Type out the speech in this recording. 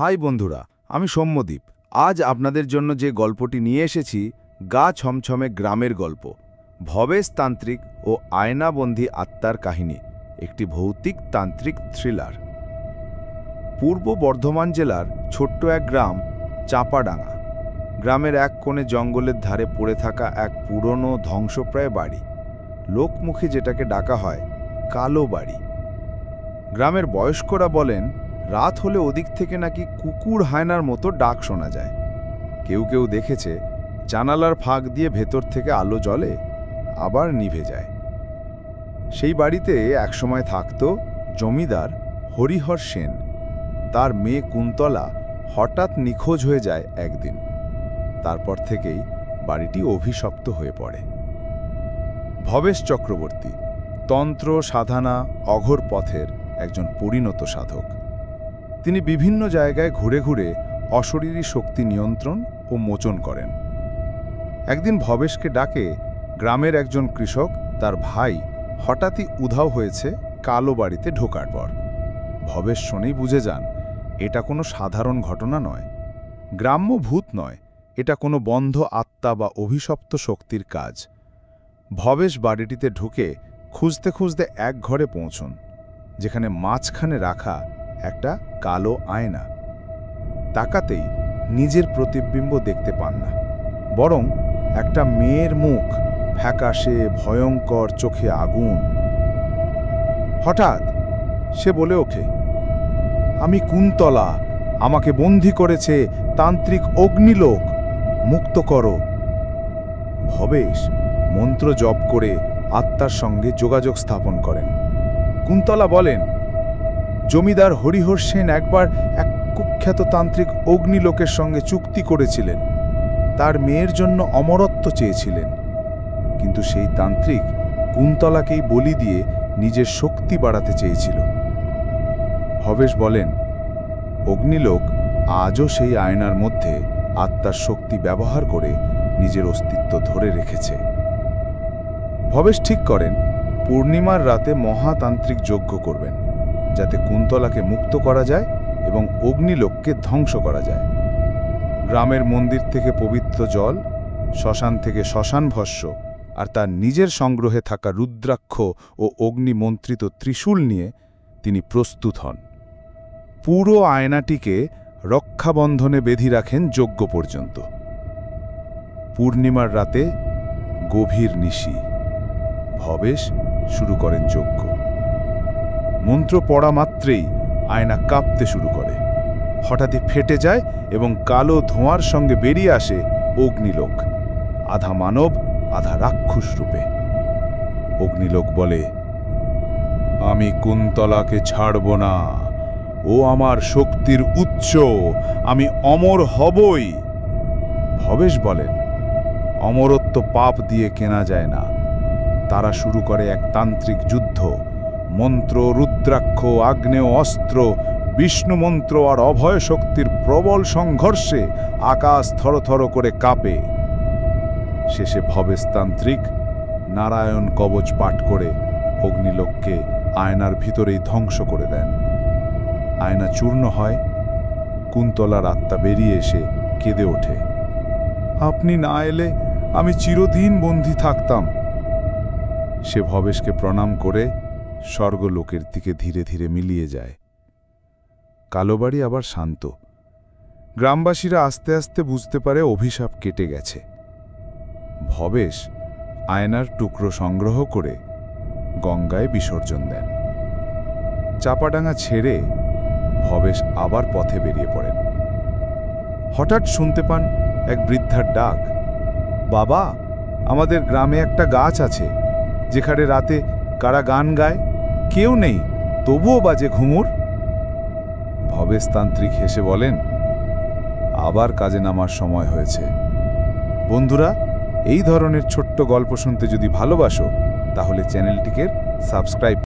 High বন্ধুরা, আমি সৌম্যদীপ। আজ আপনাদের জন্য যে গল্পটি নিয়ে এসেছি, গা ছমছমে গ্রামের গল্প। ভবেশ তান্ত্রিক ও আয়নাবন্দী আত্মার কাহিনী, একটি ভৌতিক তান্ত্রিক থ্রিলার। পূর্ব বর্ধমান জেলার ছোট্ট এক গ্রাম চাঁপাডাঙ্গা। গ্রামের এক কোণে জঙ্গলের ধারে পড়ে থাকা এক পুরনো ধ্বংসপ্রায় বাড়ি, লোকমুখে যেটাকে ডাকা হয় কালো বাড়ি। গ্রামের বয়স্করা বলেন, রাত হলে ওদিক থেকে নাকি কুকুর হায়নার মতো ডাক শোনা যায়। কেউ কেউ দেখেছে জানালার ফাঁক দিয়ে ভেতর থেকে আলো জ্বলে, আবার নিভে যায়। সেই বাড়িতে একসময় থাকত জমিদার হরিহর সেন। তার মেয়ে কুন্তলা হঠাৎ নিখোঁজ হয়ে যায় একদিন। তারপর থেকেই বাড়িটি অভিশপ্ত হয়ে পড়ে। ভবেশ চক্রবর্তী তন্ত্র সাধনা অঘোর পথের একজন পরিণত সাধক। তিনি বিভিন্ন জায়গায় ঘুরে ঘুরে অশরীরী শক্তি নিয়ন্ত্রণ ও মোচন করেন। একদিন ভবেশকে ডাকে গ্রামের একজন কৃষক তার ভাই হঠাৎই উধাও হয়েছে কালো বাড়িতে ঢোকার পর। ভবেশ শুনেই বুঝে যান, এটা কোনো সাধারণ ঘটনা নয়, গ্রাম্য ভূত নয়, এটা কোনো বন্ধ আত্মা বা অভিশপ্ত শক্তির কাজ। ভবেশ বাড়িটিতে ঢুকে খুঁজতে খুঁজতে এক ঘরে পৌঁছন, যেখানে মাঝখানে রাখা একটা কালো আয়না। তাকাতেই নিজের প্রতিবিম্ব দেখতে পান না, বরং একটা মেয়ের মুখ, ফ্যাকাশে ভয়ঙ্কর, চোখে আগুন। হঠাৎ সে বলে ওঠে, আমি কুন্তলা, আমাকে বন্দী করেছে তান্ত্রিক অগ্নিলোক, মুক্ত করো। ভবেশ মন্ত্র জপ করে আত্মার সঙ্গে যোগাযোগ স্থাপন করেন। কুন্তলা বলেন, জমিদার হরিহর সেন একবার এক কুখ্যাত তান্ত্রিক অগ্নিলোকের সঙ্গে চুক্তি করেছিলেন, তার মেয়ের জন্য অমরত্ব চেয়েছিলেন। কিন্তু সেই তান্ত্রিক কুন্তলাকেই বলি দিয়ে নিজের শক্তি বাড়াতে চেয়েছিল। ভবেশ বলেন, অগ্নিলোক আজও সেই আয়নার মধ্যে আত্মার শক্তি ব্যবহার করে নিজের অস্তিত্ব ধরে রেখেছে। ভবেশ ঠিক করেন পূর্ণিমার রাতে মহাতান্ত্রিক যজ্ঞ করবেন, যাতে কুন্তলাকে মুক্ত করা যায় এবং অগ্নিলোককে ধ্বংস করা যায়। গ্রামের মন্দির থেকে পবিত্র জল, শ্মশান থেকে শ্মশান ভস্য আর তার নিজের সংগ্রহে থাকা রুদ্রাক্ষ ও অগ্নিমন্ত্রিত ত্রিশূল নিয়ে তিনি প্রস্তুত হন। পুরো আয়নাটিকে রক্ষাবন্ধনে বেঁধে রাখেন যজ্ঞ পর্যন্ত। পূর্ণিমার রাতে গভীর নিশি ভবেশ শুরু করেন যজ্ঞ। মন্ত্র পড়া মাত্রেই আয়না কাঁপতে শুরু করে, হঠাৎই ফেটে যায় এবং কালো ধোঁয়ার সঙ্গে বেরিয়ে আসে অগ্নিলোক, আধা মানব আধা রাক্ষস রূপে। অগ্নিলোক বলে, আমি কুন্তলাকে ছাড়ব না, ও আমার শক্তির উৎস, আমি অমর হবই। ভবেশ বলেন, অমরত্ব পাপ দিয়ে কেনা যায় না। তারা শুরু করে এক তান্ত্রিক যুদ্ধ। মন্ত্র, রুদ্রাক্ষ, আগ্নেয় অস্ত্র, বিষ্ণু মন্ত্র আর অভয় শক্তির প্রবল সংঘর্ষে আকাশ থরথর করে কাঁপে। শেষে ভবেশ তান্ত্রিক নারায়ণ কবচ পাঠ করে অগ্নিলোককে আয়নার ভিতরেই ধ্বংস করে দেন। আয়না চূর্ণ হয়। কুন্তলার আত্মা বেরিয়ে এসে কেঁদে ওঠে, আপনি না এলে আমি চিরদিন বন্দী থাকতাম। সে ভবেশকে প্রণাম করে স্বর্গলোকের দিকে ধীরে ধীরে মিলিয়ে যায়। কালোবাড়ি আবার শান্ত। গ্রামবাসীরা আস্তে আস্তে বুঝতে পারে অভিশাপ কেটে গেছে। ভবেশ আয়নার টুকরো সংগ্রহ করে গঙ্গায় বিসর্জন দেন। চাঁপাডাঙ্গা ছেড়ে ভবেশ আবার পথে বেরিয়ে পড়েন। হঠাৎ শুনতে পান এক বৃদ্ধার ডাক, বাবা, আমাদের গ্রামে একটা গাছ আছে, যেখানে রাতে কারা গান গায়, কেউ নেই, তবুও বাজে ঘুঙুর। ভবেশ তান্ত্রিক হেসে বলেন, আবার কাজে নামার সময় হয়েছে। বন্ধুরা, এই ধরনের ছোট্ট গল্প শুনতে যদি ভালোবাসো, তাহলে চ্যানেলটিকে সাবস্ক্রাইব